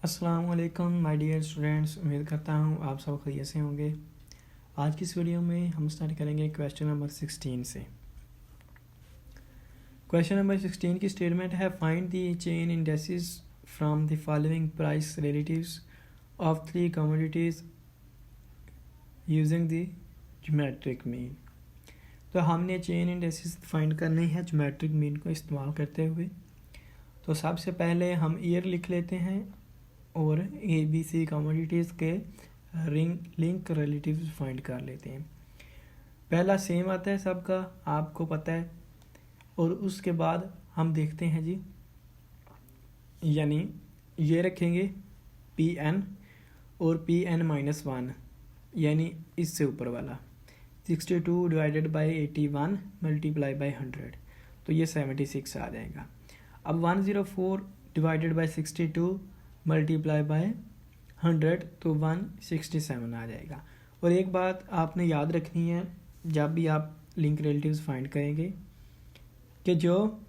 अस्सलाम वालेकुम my dear students. उम्मीद करता हूँ आप सब खैरियत से होंगे। आज की इस वीडियो में हम स्टार्ट करेंगे क्वेश्चन नंबर 16 से। क्वेश्चन नंबर 16 की स्टेटमेंट है find the chain indexes from the following price relatives of 3 commodities using the geometric mean. तो हमने चेन इंडेक्सेस फाइंड करने हैं ज्योमेट्रिक मीन को इस्तेमाल करते हुए। तो सबसे पहले हम ईयर लिख लेते हैं और ए बी सी कमोडिटीज़ के लिंक रिलेटिव्स फाइंड कर लेते हैं। पहला सेम आता है सबका, आपको पता है। और उसके बाद हम देखते हैं जी, यानी ये रखेंगे पी एन और पी एन -1, यानी इससे ऊपर वाला 62 डिवाइडेड बाई 81 मल्टीप्लाई बाई 100, तो ये 76 आ जाएगा। अब 104 डिवाइडेड बाई 62 मल्टीप्लाई बाय 100, तो 167 आ जाएगा। और एक बात आपने याद रखनी है जब भी आप लिंक रिलेटिव्स फाइंड करेंगे कि जो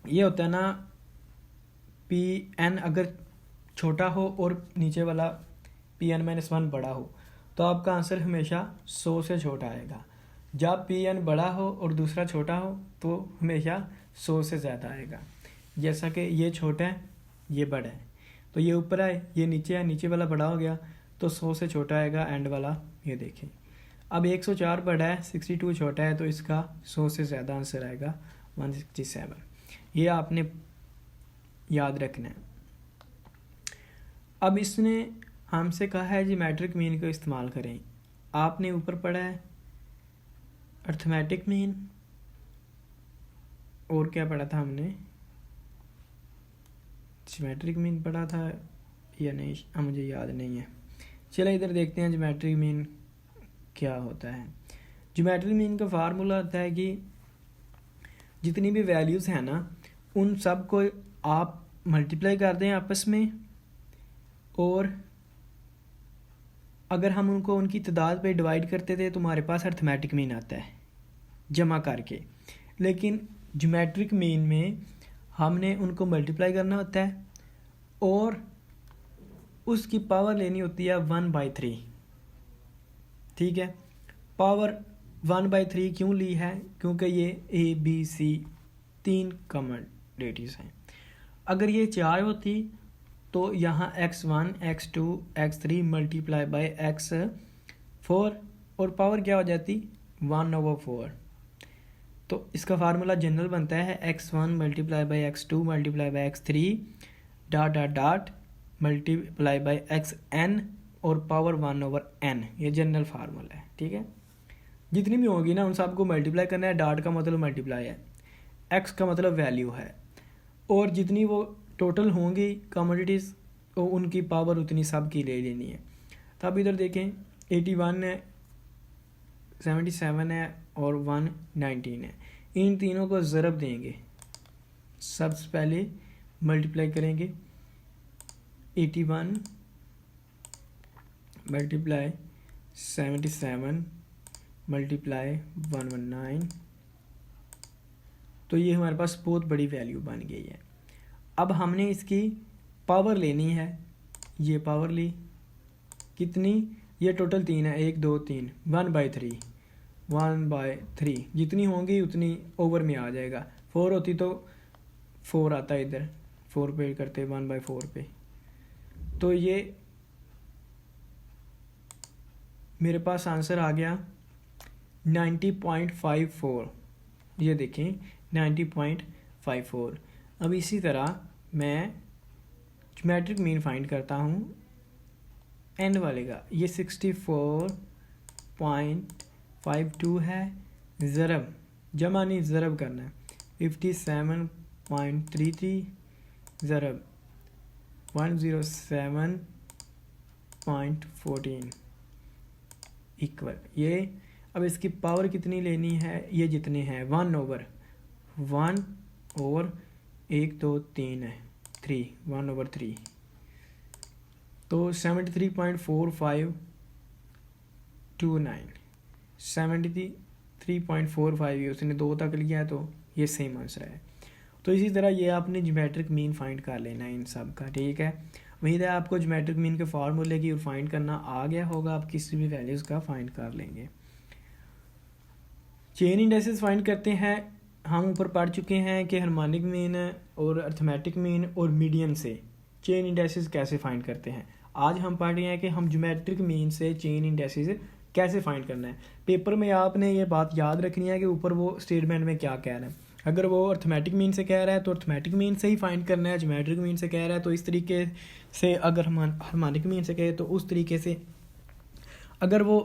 ये होता है ना, पी एन अगर छोटा हो और नीचे वाला पी एन -1 बड़ा हो तो आपका आंसर हमेशा 100 से छोटा आएगा। जब पी एन बड़ा हो और दूसरा छोटा हो तो हमेशा 100 से ज़्यादा आएगा। जैसा कि ये छोटा है, ये बड़ा है, तो ये ऊपर है, ये नीचे है, नीचे वाला बड़ा हो गया तो 100 से छोटा आएगा एंड वाला। ये देखें, अब 104 बड़ा है, 62 छोटा है, तो इसका 100 से ज़्यादा आंसर आएगा 167। ये आपने याद रखना है। अब इसने हमसे कहा है ज्योमेट्रिक मीन को इस्तेमाल करें। आपने ऊपर पढ़ा है अर्थमेटिक मीन, और क्या पढ़ा था हमने, ज्योमेट्रिक मीन पढ़ा था या नहीं, मुझे याद नहीं है। चलो इधर देखते हैं ज्योमेट्रिक मीन क्या होता है। ज्योमेट्रिक मीन का फार्मूला होता है कि जितनी भी वैल्यूज़ हैं ना, उन सब को आप मल्टीप्लाई कर दें आपस में, और अगर हम उनको उनकी तादाद पे डिवाइड करते थे तो हमारे पास अर्थमेटिक मीन आता है जमा करके। लेकिन ज्योमेट्रिक मीन में हमने उनको मल्टीप्लाई करना होता है और उसकी पावर लेनी होती है 1/3। ठीक है, पावर 1/3 क्यों ली है? क्योंकि ये ए बी सी 3 कमोडिटीज़ हैं। अगर ये 4 होती तो यहाँ x1 x2 x3 multiply by x4 और पावर क्या हो जाती 1/4। तो इसका फार्मूला जनरल बनता है x1 multiply by x2 multiply by x3 dot dot dot multiply by xn और पावर 1/n। ये जनरल फार्मूला है। ठीक है, जितनी भी होगी ना उन सबको मल्टीप्लाई करना है। डॉट का मतलब मल्टीप्लाई है, x का मतलब वैल्यू है, और जितनी वो टोटल होंगी कमोडिटीज़ तो उनकी पावर उतनी सब की ले लेनी है। तब इधर देखें 81 है, 77 है और 119 है। इन तीनों को ज़रब देंगे। सबसे पहले मल्टीप्लाई करेंगे 81 मल्टीप्लाई 77 मल्टीप्लाई 119, तो ये हमारे पास बहुत बड़ी वैल्यू बन गई है। अब हमने इसकी पावर लेनी है। ये पावर ली कितनी, ये टोटल 3 है, 1 2 3, 1/3 जितनी होंगी उतनी ओवर में आ जाएगा। 4 होती तो 4 आता है, इधर 4 पे करते 1/4 पे। तो ये मेरे पास आंसर आ गया 90.54। ये देखें 90.54। अब इसी तरह मैं ज्योमेट्रिक मीन फाइंड करता हूँ एंड वाले का। ये 64.52 है, ज़रब जमा नहीं ज़रब करना है 57.33 ज़रब 107.14 इक्वल। ये अब इसकी पावर कितनी लेनी है, ये जितने हैं 1/1 और 1 2 3 है 3, 1/3, तो 73.4529 73.45 ये उसने 2 तक लिया है, तो ये सेम आंसर है। तो इसी तरह ये आपने ज्योमेट्रिक मीन फाइंड कर लेना है इन सब का, ठीक है। उम्मीद है आपको ज्योमेट्रिक मीन के फार्मूले की फाइंड करना आ गया होगा, आप किसी भी वैल्यूज़ का फाइंड कर लेंगे। चेन इंडेक्सेस फाइंड करते हैं। हम ऊपर पढ़ चुके हैं कि हार्मोनिक मीन और अर्थमेटिक मीन और मीडियन से चेन इंडेक्सेस कैसे फाइंड करते हैं। आज हम पढ़ रहे हैं कि हम ज्योमेट्रिक मीन से चेन इंडेक्सेस कैसे फाइंड करना है। पेपर में आपने ये बात याद रखनी है कि ऊपर वो स्टेटमेंट में क्या कह रहा है। अगर वो अर्थमेटिक मीन से कह रहा है तो अर्थमेटिक मीन से ही फाइंड करना है, ज्योमेट्रिक मीन से कह रहा है तो इस तरीके से, अगर हम हार्मोनिक मीन से कहे तो उस तरीके से। अगर वो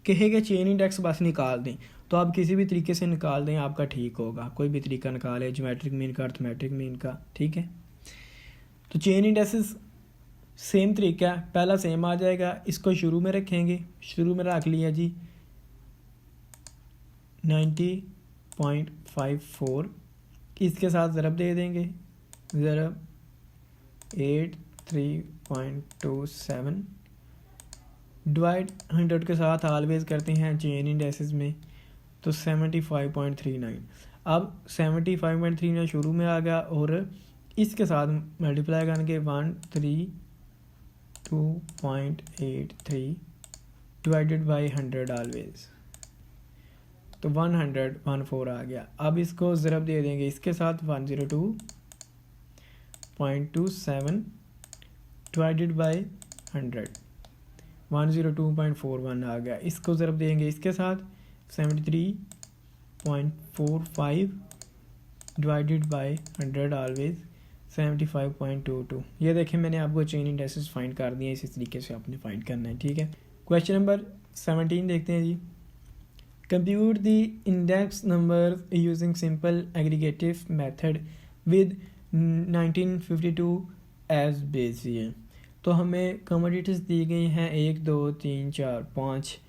कहेगा चेन इंडेक्स बस निकाल दें तो आप किसी भी तरीके से निकाल दें, आपका ठीक होगा। कोई भी तरीका निकालें, ज्योमेट्रिक मीन का, अर्थमेटिक मीन का, ठीक है। तो चेन इंडेक्सेस सेम तरीका है, पहला सेम आ जाएगा, इसको शुरू में रखेंगे, शुरू में रख लिया जी 90.54, इसके साथ ज़रब दे देंगे, ज़रब 83.27, डिवाइड 100 के साथ ऑलवेज करते हैं चेन इंडेक्सेस में, तो 75.39। अब 75.39 शुरू में आ गया और इसके साथ मल्टीप्लाई करेंगे 132.83 डिवाइडेड बाई 100 ऑलवेज, तो 114 आ गया। अब इसको ज़रब दे देंगे इसके साथ 102.27 डिवाइडेड बाई 100, 102.41 आ गया। इसको ज़रब देंगे इसके साथ 73.45 डिवाइडेड बाई 100 ऑलवेज 75.22। ये देखें मैंने आपको चेन इंडेक्सेस फाइंड कर दिए, इसी तरीके से आपने फाइंड करना है, ठीक है। क्वेश्चन नंबर 17 देखते हैं जी। Compute the index number using simple aggregative method with 1952 as base year. तो हमें कमोडिटीज़ दी गई हैं 1 2 3 4 5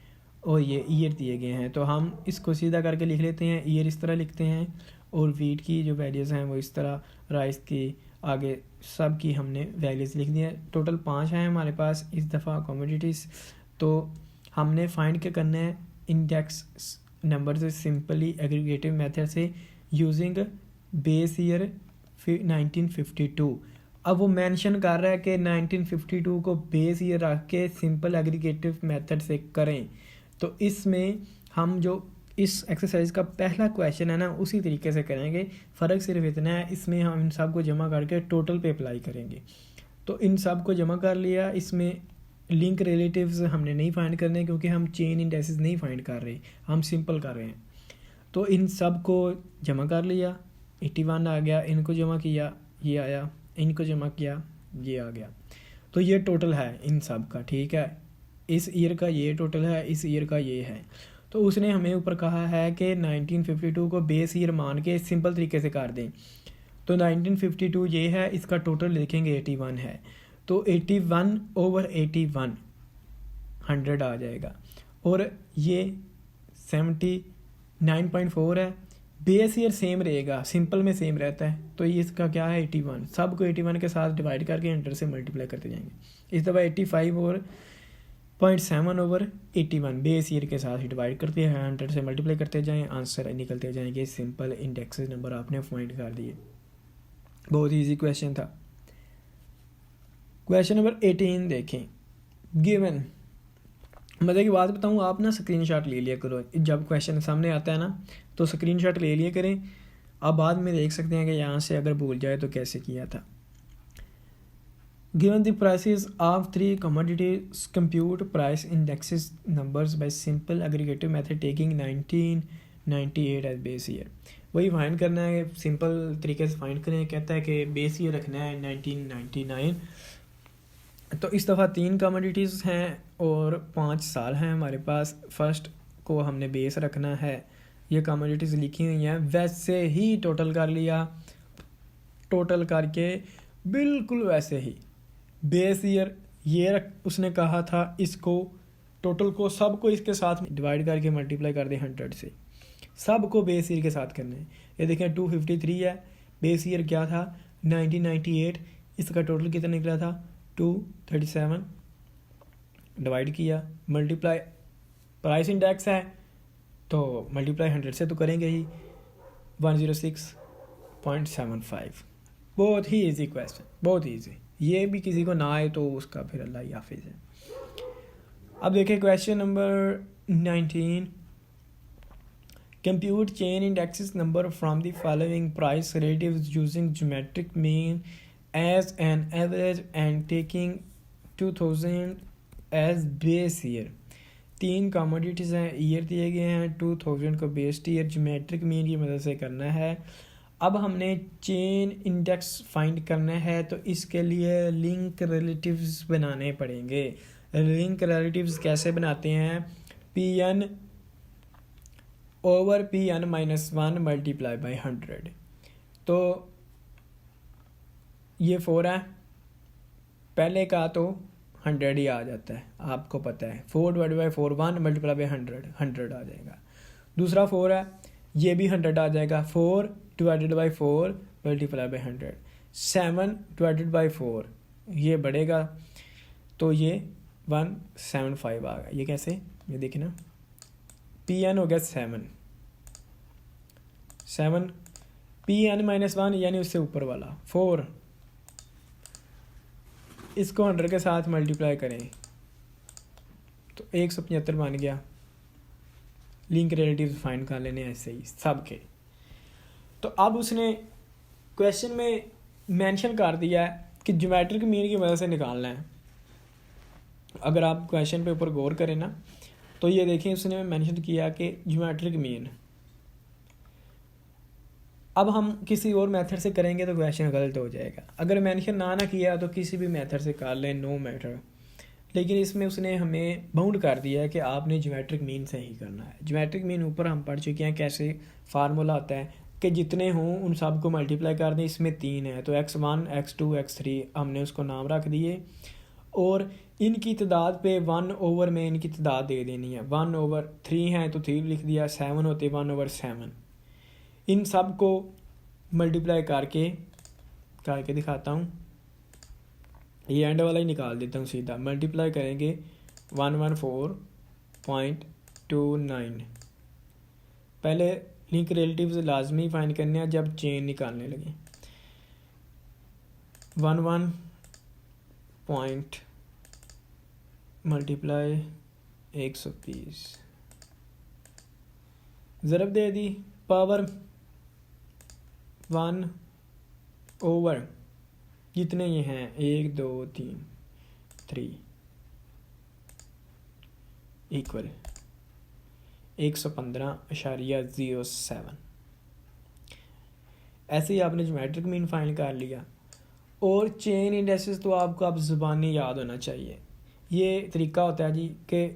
और ये ईयर दिए गए हैं। तो हम इसको सीधा करके लिख लेते हैं, ईयर इस तरह लिखते हैं और वीट की जो वैल्यूज़ हैं वो इस तरह, राइस की आगे सब की हमने वैल्यूज़ लिख दी हैं। टोटल 5 हैं हमारे पास इस दफ़ा कमोडिटीज़। तो हमने फाइंड क्या करना है, इंडेक्स नंबर से सिंपली एग्रीगेटिव मेथड से यूजिंग बेस ईयर 1952। अब वो मेंशन कर रहा है कि 1952 को बेस ईयर रख के सिंपल एग्रीगेटिव मेथड से करें। तो इसमें हम जो इस एक्सरसाइज का पहला क्वेश्चन है ना उसी तरीके से करेंगे, फ़र्क सिर्फ इतना है इसमें हम इन सब को जमा करके टोटल पे अप्लाई करेंगे। तो इन सब को जमा कर लिया, इसमें लिंक रिलेटिव्स हमने नहीं फाइंड करने क्योंकि हम चेन इंडेक्सेस नहीं फाइंड कर रहे, हम सिंपल कर रहे हैं। तो इन सब को जमा कर लिया, 81 आ गया, इनको जमा किया ये आया, इनको जमा किया ये आ गया। तो ये टोटल है इन सब का, ठीक है। इस ईयर का ये टोटल है, इस ईयर का ये है। तो उसने हमें ऊपर कहा है कि 1952 को बेस ईयर मान के सिंपल तरीके से कर दें। तो 1952 ये है, इसका टोटल लिखेंगे 81 है, तो 81 ओवर 81 100 आ जाएगा। और ये 79.4 है, बेस ईयर सेम रहेगा, सिंपल में सेम रहता है, तो ये इसका क्या है 81, सब को 81 के साथ डिवाइड करके 100 से मल्टीप्लाई करते जाएंगे। इस दफ़ा 85 और 0.7 ओवर 81 बेस ईयर के साथ ही डिवाइड करते हैं, 100 से मल्टीप्लाई करते जाएं, आंसर निकलते जाएंगे। सिंपल इंडेक्सेस नंबर आपने फाइंड कर दिए, बहुत ईजी क्वेश्चन था। क्वेश्चन नंबर 18 देखें। गिवन, मज़े की बात बताऊँ, आप ना स्क्रीनशॉट ले लिया करो जब क्वेश्चन सामने आता है ना, तो स्क्रीनशॉट ले लिया करें। आप बाद में देख सकते हैं कि यहाँ से अगर भूल जाए तो कैसे किया था। Given the prices of 3 commodities, compute price indexes numbers by simple aggregative method taking 1998 as base year। वही फाइंड करना है, सिंपल तरीके से फाइंड करें। कहता है कि बेस ईयर रखना है 1999। तो इस दफ़ा 3 कमोडिटीज़ हैं और 5 साल हैं हमारे पास। फर्स्ट को हमने बेस रखना है, ये कमोडिटीज़ लिखी हुई हैं, वैसे ही टोटल कर लिया, टोटल करके बिल्कुल वैसे ही बेस ईयर ये उसने कहा था, इसको टोटल को सब को इसके साथ डिवाइड करके मल्टीप्लाई कर दें 100 से, सब को बेस ईयर के साथ करना है। ये देखें 253 है, बेस ईयर क्या था 1998, इसका टोटल कितना निकला था 237, डिवाइड किया, मल्टीप्लाई प्राइस इंडेक्स है तो मल्टीप्लाई 100 से तो करेंगे ही, 0.75। बहुत ही इजी क्वेश्चन, बहुत इजी। ये भी किसी को ना आए तो उसका फिर अल्लाह ही हाफिज़ है। अब देखिए question number 19। Compute chain indexes number from the following price relatives using geometric mean as an average and taking 2000 as base year. 3 commodities हैं, ईयर दिए गए हैं, 2000 को बेस ईयर ज्योमेट्रिक मीन की मदद से करना है। अब हमने चेन इंडेक्स फाइंड करना है, तो इसके लिए लिंक रिलेटिव्स बनाने पड़ेंगे। लिंक रिलेटिव्स कैसे बनाते हैं? Pn over Pn-1 multiply by 100। तो ये 4 है, पहले का तो 100 ही आ जाता है, आपको पता है। 4 डिवाइड बाई 4 1 मल्टीप्लाई बाई 100 आ जाएगा। दूसरा 4 है, ये भी 100 आ जाएगा। 4 divided by 4 multiply by 100। 7 divided by 4 ये बढ़ेगा, तो ये 175 आ गया। ये कैसे? ये देखिए ना, Pn हो गया 7 Pn-1 यानी उससे ऊपर वाला 4, इसको 100 के साथ मल्टीप्लाई करें तो 175 बन गया। लिंक रिलेटिव्स फाइंड कर लेने ऐसे ही सब के। तो अब उसने क्वेश्चन में मेंशन कर दिया है कि ज्योमेट्रिक मीन की मदद से निकालना है। अगर आप क्वेश्चन पे ऊपर गौर करें ना, तो ये देखें उसने मेंशन किया कि ज्योमेट्रिक मीन। अब हम किसी और मेथड से करेंगे तो क्वेश्चन गलत हो जाएगा। अगर मेंशन ना किया तो किसी भी मेथड से कर लें, नो मैटर। लेकिन इसमें उसने हमें बाउंड कर दिया है कि आपने ज्योमेट्रिक मीन से ही करना है। ज्योमेट्रिक मीन ऊपर हम पढ़ चुके हैं कैसे फार्मूला होता है कि जितने हों उन सब को मल्टीप्लाई कर दें। इसमें 3 है, तो x1 x2 x3 हमने उसको नाम रख दिए, और इनकी तादाद पे 1 ओवर में इनकी तादाद दे देनी है। 1/3 है तो 3 लिख दिया, 7 होते 1/7। इन सब को मल्टीप्लाई करके दिखाता हूँ। ये एंड वाला ही निकाल देता हूँ सीधा। मल्टीप्लाई करेंगे 114.29। पहले लिंक रिलेटिव्स लाजमी फाइंड करने हैं जब चेन निकालने लगे। 11 पॉइंट मल्टीप्लाई 120, ज़रब दे दी, पावर 1 ओवर जितने ये हैं 1 2 3 3 इक्वल 115.07। ऐसे ही आपने ज्योमेट्रिक मीन फाइंड कर लिया। और चेन इंडेक्सेस तो आपको अब ज़ुबानी याद होना चाहिए। ये तरीका होता है जी कि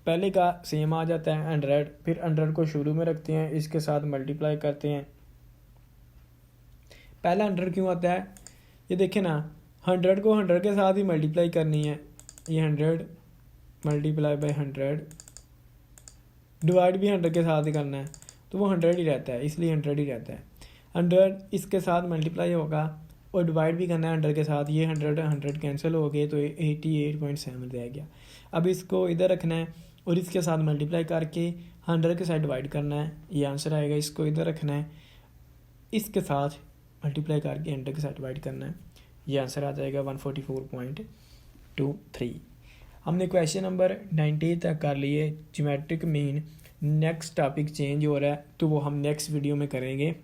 पहले का सेम आ जाता है 100, फिर 100 को शुरू में रखते हैं, इसके साथ मल्टीप्लाई करते हैं। पहला 100 क्यों आता है? ये देखें ना, 100 को 100 के साथ ही मल्टीप्लाई करनी है। ये 100 मल्टीप्लाई बाई 100, डिवाइड भी 100 के साथ ही करना है, तो वो 100 ही रहता है, इसलिए 100 ही रहता है। 100 इसके साथ मल्टीप्लाई होगा और डिवाइड भी करना है 100 के साथ। ये 100 कैंसिल हो गए तो 88.7 रह गया। अब इसको इधर रखना है और इसके साथ मल्टीप्लाई करके 100 के साथ डिवाइड करना है, ये आंसर आएगा। इसको इधर रखना है, इसके साथ मल्टीप्लाई करके 100 के साथ डिवाइड करना है, ये आंसर आ जाएगा 144.23। हमने क्वेश्चन नंबर 90 तक कर लिए geometric mean. Next topic change हो रहा है, तो वो हम नेक्स्ट वीडियो में करेंगे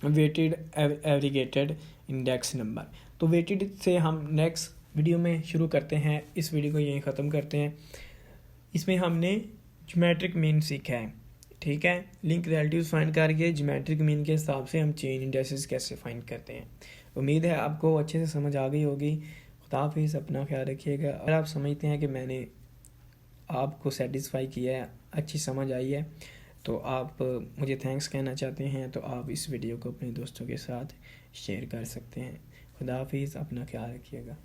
वेटेड एग्रीगेटेड इंडेक्स नंबर। तो वेटेड से हम नेक्स्ट वीडियो में शुरू करते हैं। इस वीडियो को यहीं ख़त्म करते हैं। इसमें हमने ज्योमेट्रिक मीन सीखा है, ठीक है। लिंक रिलेटिव्स फाइंड करके ज्योमेट्रिक मीन के हिसाब से हम चेन इंडेक्सेस कैसे फाइंड करते हैं। उम्मीद है आपको अच्छे से समझ आ गई होगी। खुदा हाफिज़, अपना ख्याल रखिएगा। अगर आप समझते हैं कि मैंने आपको सेटिस्फाई किया है, अच्छी समझ आई है, तो आप मुझे थैंक्स कहना चाहते हैं, तो आप इस वीडियो को अपने दोस्तों के साथ शेयर कर सकते हैं। खुदा हाफिज़, अपना ख्याल रखिएगा।